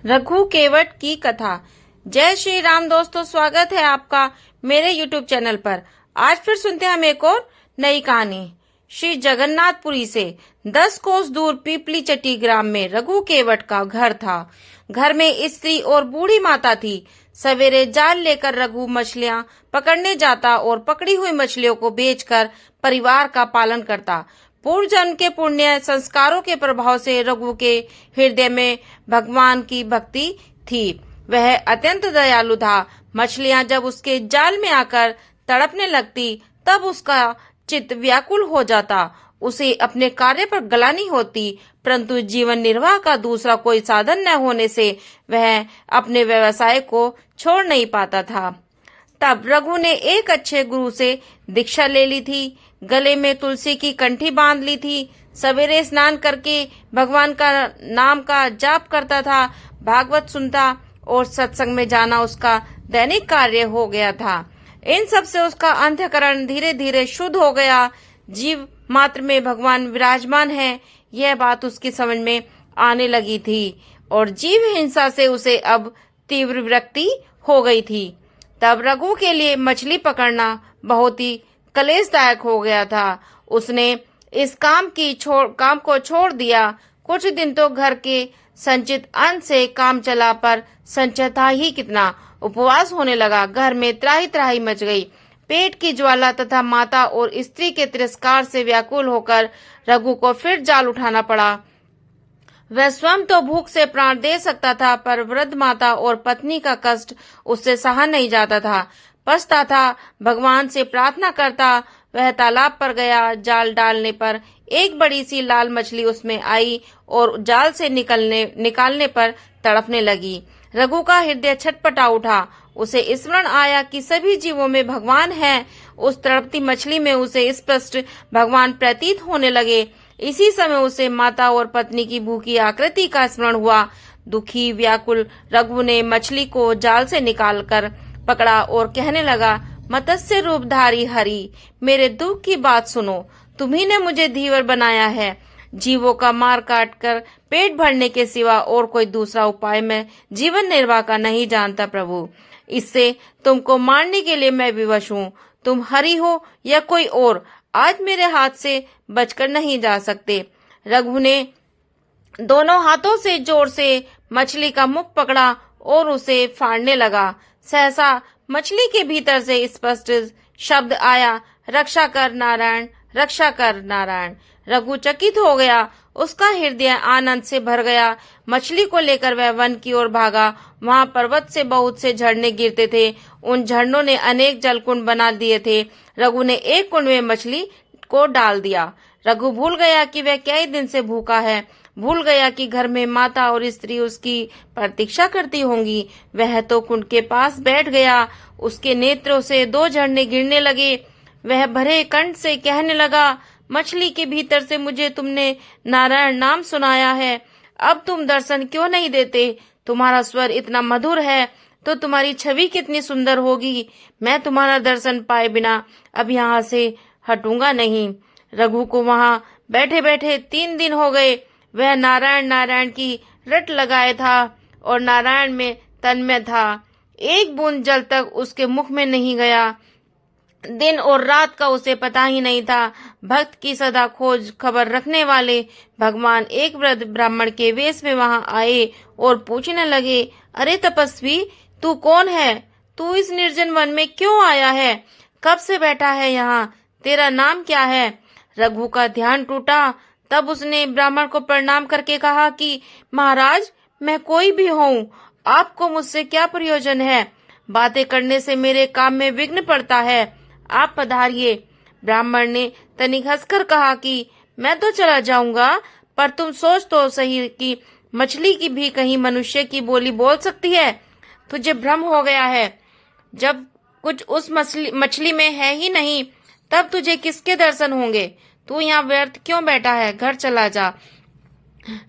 रघु केवट की कथा। जय श्री राम दोस्तों, स्वागत है आपका मेरे YouTube चैनल पर। आज फिर सुनते हैं हम एक और नई कहानी। श्री जगन्नाथपुरी से 10 कोस दूर पीपली चट्टी ग्राम में रघु केवट का घर था। घर में स्त्री और बूढ़ी माता थी। सवेरे जाल लेकर रघु मछलियां पकड़ने जाता और पकड़ी हुई मछलियों को बेचकर परिवार का पालन करता। पूर्व जन्म के पुण्य संस्कारों के प्रभाव से रघु के हृदय में भगवान की भक्ति थी। वह अत्यंत दयालु था। मछलियां जब उसके जाल में आकर तड़पने लगती तब उसका चित्त व्याकुल हो जाता। उसे अपने कार्य पर ग्लानि होती, परंतु जीवन निर्वाह का दूसरा कोई साधन न होने से वह अपने व्यवसाय को छोड़ नहीं पाता था। तब रघु ने एक अच्छे गुरु से दीक्षा ले ली थी। गले में तुलसी की कंठी बांध ली थी। सवेरे स्नान करके भगवान का नाम का जाप करता था। भागवत सुनता और सत्संग में जाना उसका दैनिक कार्य हो गया था। इन सब से उसका अंतःकरण धीरे धीरे शुद्ध हो गया। जीव मात्र में भगवान विराजमान है, यह बात उसकी समझ में आने लगी थी और जीव हिंसा से उसे अब तीव्र विरक्ति हो गई थी। तब रघु के लिए मछली पकड़ना बहुत ही कलेशदायक हो गया था। उसने इस काम को छोड़ दिया। कुछ दिन तो घर के संचित अन्न से काम चला, पर संचय था ही कितना। उपवास होने लगा। घर में त्राही त्राही मच गई। पेट की ज्वाला तथा माता और स्त्री के तिरस्कार से व्याकुल होकर रघु को फिर जाल उठाना पड़ा। वह स्वयं तो भूख से प्राण दे सकता था, पर वृद्ध माता और पत्नी का कष्ट उससे सहा नहीं जाता था। पछता था, भगवान से प्रार्थना करता। वह तालाब पर गया। जाल डालने पर एक बड़ी सी लाल मछली उसमें आई और जाल से निकालने पर तड़पने लगी। रघु का हृदय छटपटा उठा। उसे स्मरण आया कि सभी जीवों में भगवान है। उस तड़पती मछली में उसे स्पष्ट भगवान प्रतीत होने लगे। इसी समय उसे माता और पत्नी की भूखी आकृति का स्मरण हुआ। दुखी व्याकुल रघु ने मछली को जाल से निकालकर पकड़ा और कहने लगा, मत्स्य रूपधारी हरि, मेरे दुख की बात सुनो। तुम्ही ने मुझे धीवर बनाया है। जीवों का मार काट कर पेट भरने के सिवा और कोई दूसरा उपाय मैं जीवन निर्वाह का नहीं जानता प्रभु। इससे तुमको मारने के लिए मैं विवश हूँ। तुम हरि हो या कोई और, आज मेरे हाथ से बचकर नहीं जा सकते। रघु ने दोनों हाथों से जोर से मछली का मुख पकड़ा और उसे फाड़ने लगा। सहसा मछली के भीतर से स्पष्ट शब्द आया, रक्षा कर नारायण, रक्षा कर नारायण। रघु चकित हो गया। उसका हृदय आनंद से भर गया। मछली को लेकर वह वन की ओर भागा। वहां पर्वत से बहुत से झरने गिरते थे। उन झरनों ने अनेक जलकुंड बना दिए थे। रघु ने एक कुंड में मछली को डाल दिया। रघु भूल गया कि वह कई दिन से भूखा है। भूल गया कि घर में माता और स्त्री उसकी प्रतीक्षा करती होंगी। वह तो कुंड के पास बैठ गया। उसके नेत्रों से 2 झरने गिरने लगे। वह भरे कंठ से कहने लगा, मछली के भीतर से मुझे तुमने नारायण नाम सुनाया है। अब तुम दर्शन क्यों नहीं देते? तुम्हारा स्वर इतना मधुर है तो तुम्हारी छवि कितनी सुंदर होगी। मैं तुम्हारा दर्शन पाए बिना अब यहाँ से हटूंगा नहीं। रघु को वहां बैठे बैठे 3 दिन हो गए। वह नारायण नारायण की रट लगाए था और नारायण में तन्मय था। एक बूंद जल तक उसके मुख में नहीं गया। दिन और रात का उसे पता ही नहीं था। भक्त की सदा खोज खबर रखने वाले भगवान एक वृद्ध ब्राह्मण के वेश में वहां आए और पूछने लगे, अरे तपस्वी, तू कौन है? तू इस निर्जन वन में क्यों आया है? कब से बैठा है यहाँ? तेरा नाम क्या है? रघु का ध्यान टूटा। तब उसने ब्राह्मण को प्रणाम करके कहा कि महाराज, मैं कोई भी हूँ, आपको मुझसे क्या प्रयोजन है? बातें करने से मेरे काम में विघ्न पड़ता है। आप पधारिए। ब्राह्मण ने तनिक हंसकर कहा कि मैं तो चला जाऊंगा, पर तुम सोच तो सही कि मछली की भी कहीं मनुष्य की बोली बोल सकती है। तुझे भ्रम हो गया है। जब कुछ उस मछली में है ही नहीं, तब तुझे किसके दर्शन होंगे? तू यहाँ व्यर्थ क्यों बैठा है? घर चला जा।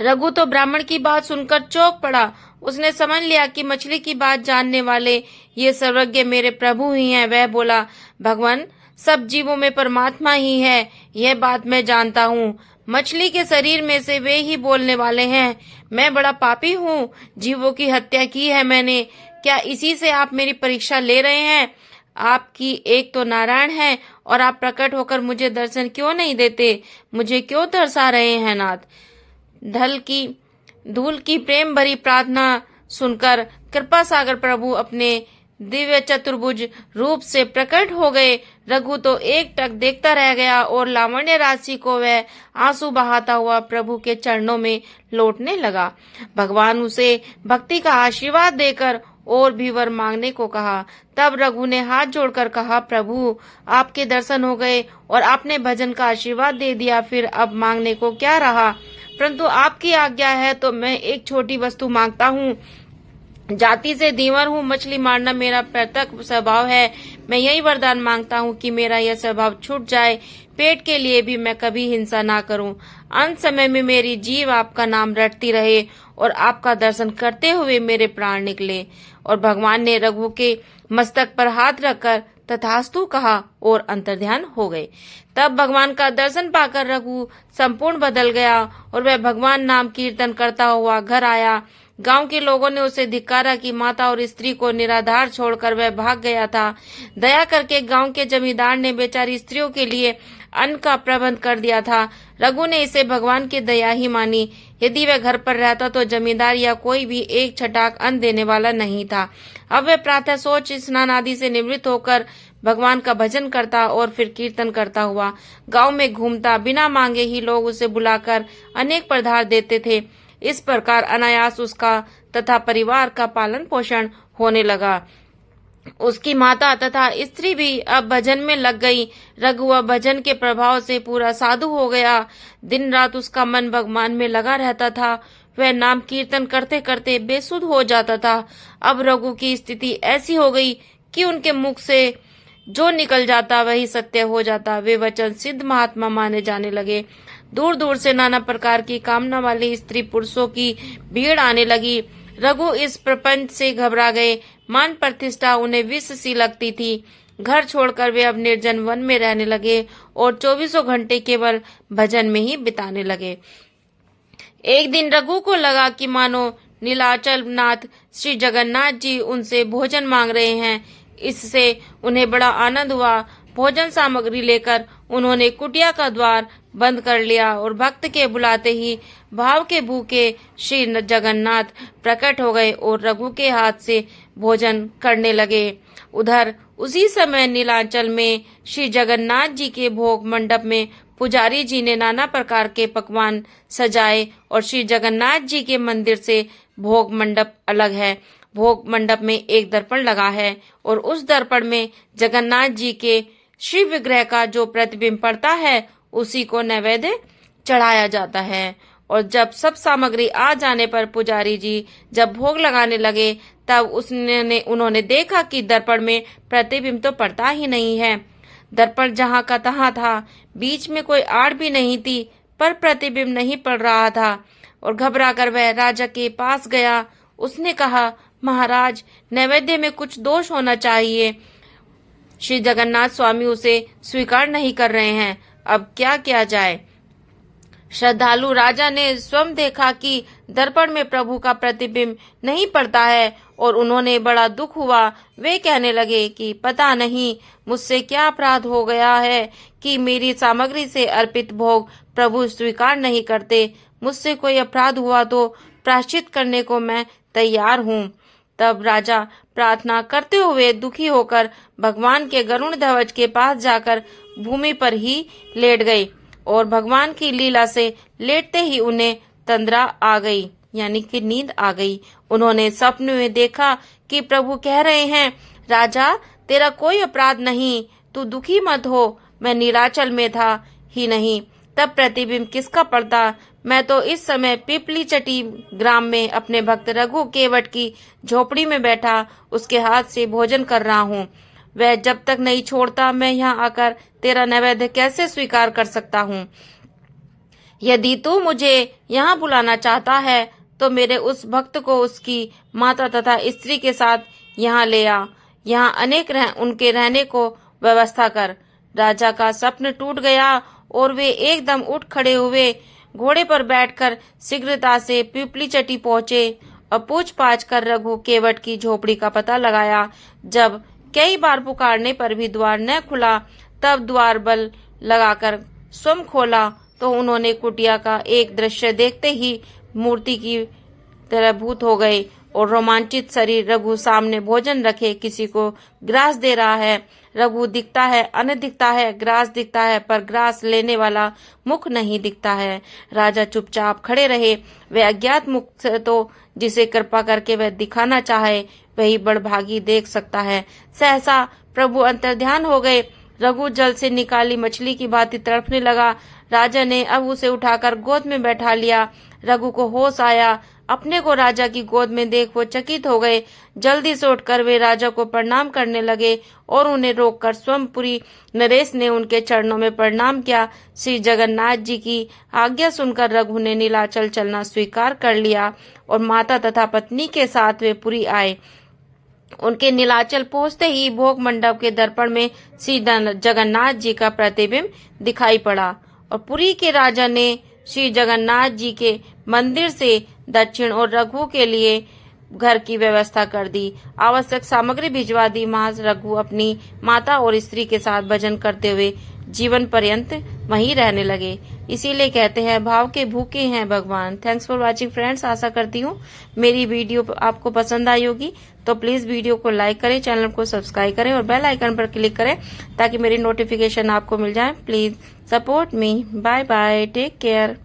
रघु तो ब्राह्मण की बात सुनकर चौंक पड़ा। उसने समझ लिया कि मछली की बात जानने वाले ये सर्वज्ञ मेरे प्रभु ही हैं। वह बोला, भगवान, सब जीवों में परमात्मा ही है, यह बात मैं जानता हूँ। मछली के शरीर में से वे ही बोलने वाले हैं, मैं बड़ा पापी हूँ, जीवों की हत्या की है मैंने। क्या इसी से आप मेरी परीक्षा ले रहे हैं? आपकी एक तो नारायण है और आप प्रकट होकर मुझे दर्शन क्यों नहीं देते? मुझे क्यों तरसा रहे हैं नाथ? धूल की प्रेम भरी प्रार्थना सुनकर कृपा सागर प्रभु अपने दिव्य चतुर्भुज रूप से प्रकट हो गए। रघु तो एक टक देखता रह गया और लावण्य राशि को वह आंसू बहाता हुआ प्रभु के चरणों में लौटने लगा। भगवान उसे भक्ति का आशीर्वाद देकर और भी वर मांगने को कहा। तब रघु ने हाथ जोड़कर कहा, प्रभु आपके दर्शन हो गए और आपने भजन का आशीर्वाद दे दिया, फिर अब मांगने को क्या रहा? परंतु आपकी आज्ञा है तो मैं एक छोटी वस्तु मांगता हूँ। जाति से दीवर हूँ, मछली मारना मेरा प्रत्यक्ष स्वभाव है। मैं यही वरदान मांगता हूँ कि मेरा यह स्वभाव छूट जाए, पेट के लिए भी मैं कभी हिंसा ना करूं। अंत समय में मेरी जीव आपका नाम रटती रहे और आपका दर्शन करते हुए मेरे प्राण निकले। और भगवान ने रघु के मस्तक पर हाथ रखकर तथास्तु कहा और अंतर्ध्यान हो गए। तब भगवान का दर्शन पाकर रघु संपूर्ण बदल गया और वह भगवान नाम कीर्तन करता हुआ घर आया। गांव के लोगों ने उसे धिक्कारा कि माता और स्त्री को निराधार छोड़कर वह भाग गया था। दया करके गांव के जमींदार ने बेचारी स्त्रियों के लिए अन्न का प्रबंध कर दिया था। रघु ने इसे भगवान की दया ही मानी। यदि वह घर पर रहता तो जमींदार या कोई भी एक छटाक अन्न देने वाला नहीं था। अब वह प्रातः सोच स्नान आदि से निवृत्त होकर भगवान का भजन करता और फिर कीर्तन करता हुआ गांव में घूमता। बिना मांगे ही लोग उसे बुलाकर अनेक पदार्थ देते थे। इस प्रकार अनायास उसका तथा परिवार का पालन पोषण होने लगा। उसकी माता तथा स्त्री भी अब भजन में लग गई। रघु अब भजन के प्रभाव से पूरा साधु हो गया। दिन रात उसका मन भगवान में लगा रहता था। वह नाम कीर्तन करते करते बेसुध हो जाता था। अब रघु की स्थिति ऐसी हो गई कि उनके मुख से जो निकल जाता वही सत्य हो जाता। वे वचन सिद्ध महात्मा माने जाने लगे। दूर दूर से नाना प्रकार की कामना वाली स्त्री पुरुषों की भीड़ आने लगी। रघु इस प्रपंच से घबरा गए। मान प्रतिष्ठा उन्हें विष सी लगती थी। घर छोड़कर वे अब निर्जन वन में रहने लगे और 24 घंटे केवल भजन में ही बिताने लगे। एक दिन रघु को लगा कि मानो नीलाचल नाथ श्री जगन्नाथ जी उनसे भोजन मांग रहे हैं। इससे उन्हें बड़ा आनंद हुआ। भोजन सामग्री लेकर उन्होंने कुटिया का द्वार बंद कर लिया और भक्त के बुलाते ही भाव के भूखे श्री जगन्नाथ प्रकट हो गए और रघु के हाथ से भोजन करने लगे। उधर उसी समय नीलांचल में श्री जगन्नाथ जी के भोग मंडप में पुजारी जी ने नाना प्रकार के पकवान सजाए और श्री जगन्नाथ जी के मंदिर से भोग मंडप अलग है। भोग मंडप में एक दर्पण लगा है और उस दर्पण में जगन्नाथ जी के श्री विग्रह का जो प्रतिबिंब पड़ता है उसी को नैवेद्य चढ़ाया जाता है। और जब सब सामग्री आ जाने पर पुजारी जी जब भोग लगाने लगे तब उन्होंने देखा कि दर्पण में प्रतिबिंब तो पड़ता ही नहीं है। दर्पण जहाँ का तहाँ था, बीच में कोई आड़ भी नहीं थी, पर प्रतिबिंब नहीं पड़ रहा था। और घबरा कर वह राजा के पास गया। उसने कहा, महाराज, नैवेद्य में कुछ दोष होना चाहिए। श्री जगन्नाथ स्वामी उसे स्वीकार नहीं कर रहे हैं, अब क्या किया जाए? श्रद्धालु राजा ने स्वयं देखा कि दर्पण में प्रभु का प्रतिबिंब नहीं पड़ता है और उन्होंने बड़ा दुख हुआ। वे कहने लगे कि पता नहीं मुझसे क्या अपराध हो गया है कि मेरी सामग्री से अर्पित भोग प्रभु स्वीकार नहीं करते। मुझसे कोई अपराध हुआ तो प्रायश्चित करने को मैं तैयार हूँ। तब राजा प्रार्थना करते हुए दुखी होकर भगवान के गरुड़ ध्वज के पास जाकर भूमि पर ही लेट गए और भगवान की लीला से लेटते ही उन्हें तंद्रा आ गई, यानी कि नींद आ गई। उन्होंने स्वप्न में देखा कि प्रभु कह रहे हैं, राजा, तेरा कोई अपराध नहीं, तू दुखी मत हो, मैं नीलाचल में था ही नहीं, तब प्रतिबिंब किसका पड़ता? मैं तो इस समय पिपली चटी ग्राम में अपने भक्त रघु केवट की झोपड़ी में बैठा उसके हाथ से भोजन कर रहा हूँ। वह जब तक नहीं छोड़ता मैं यहाँ आकर तेरा नैवेद्य कैसे स्वीकार कर सकता हूँ? यदि तू मुझे यहाँ बुलाना चाहता है तो मेरे उस भक्त को उसकी माता तथा स्त्री के साथ यहाँ ले आ। यहाँ उनके रहने को व्यवस्था कर। राजा का स्वप्न टूट गया और वे एकदम उठ खड़े हुए घोड़े पर बैठकर शीघ्रता से पिपली चट्टी पहुंचे और पूछ-पाछ कर रघु केवट की झोपड़ी का पता लगाया। जब कई बार पुकारने पर भी द्वार न खुला, तब द्वार बल लगाकर स्वयं खोला तो उन्होंने कुटिया का एक दृश्य देखते ही मूर्ति की तरह भूत हो गए और रोमांचित शरीर रघु सामने भोजन रखे किसी को ग्रास दे रहा है। रघु दिखता है, अन्न दिखता है, ग्रास दिखता है, पर ग्रास लेने वाला मुख नहीं दिखता है। राजा चुपचाप खड़े रहे। वे अज्ञात मुख से तो जिसे कृपा करके वह दिखाना चाहे वही बड़भागी देख सकता है। सहसा प्रभु अंतर्ध्यान हो गए। रघु जल से निकाली मछली की भांति तड़पने लगा। राजा ने अब उसे उठाकर गोद में बैठा लिया। रघु को होश आया। अपने को राजा की गोद में देख वो चकित हो गए। जल्दी से उठकर वे राजा को प्रणाम करने लगे और उन्हें रोककर स्वयंपुरी नरेश ने उनके चरणों में प्रणाम किया। श्री जगन्नाथ जी की आज्ञा सुनकर रघु ने नीलाचल चलना स्वीकार कर लिया और माता तथा पत्नी के साथ वे पुरी आए। उनके नीलाचल पहुंचते ही भोग मंडप के दर्पण में श्री जगन्नाथ जी का प्रतिबिंब दिखाई पड़ा और पुरी के राजा ने श्री जगन्नाथ जी के मंदिर से दक्षिण और रघु के लिए घर की व्यवस्था कर दी। आवश्यक सामग्री भिजवा दी। महाराज रघु अपनी माता और स्त्री के साथ भजन करते हुए जीवन पर्यंत वहीं रहने लगे। इसीलिए कहते हैं भाव के भूखे हैं भगवान। Thanks for watching friends. आशा करती हूँ मेरी वीडियो आपको पसंद आई होगी, तो प्लीज वीडियो को लाइक करें, चैनल को सब्सक्राइब करें और बेल आइकन पर क्लिक करें ताकि मेरी नोटिफिकेशन आपको मिल जाए। Please support me. Bye bye, take care.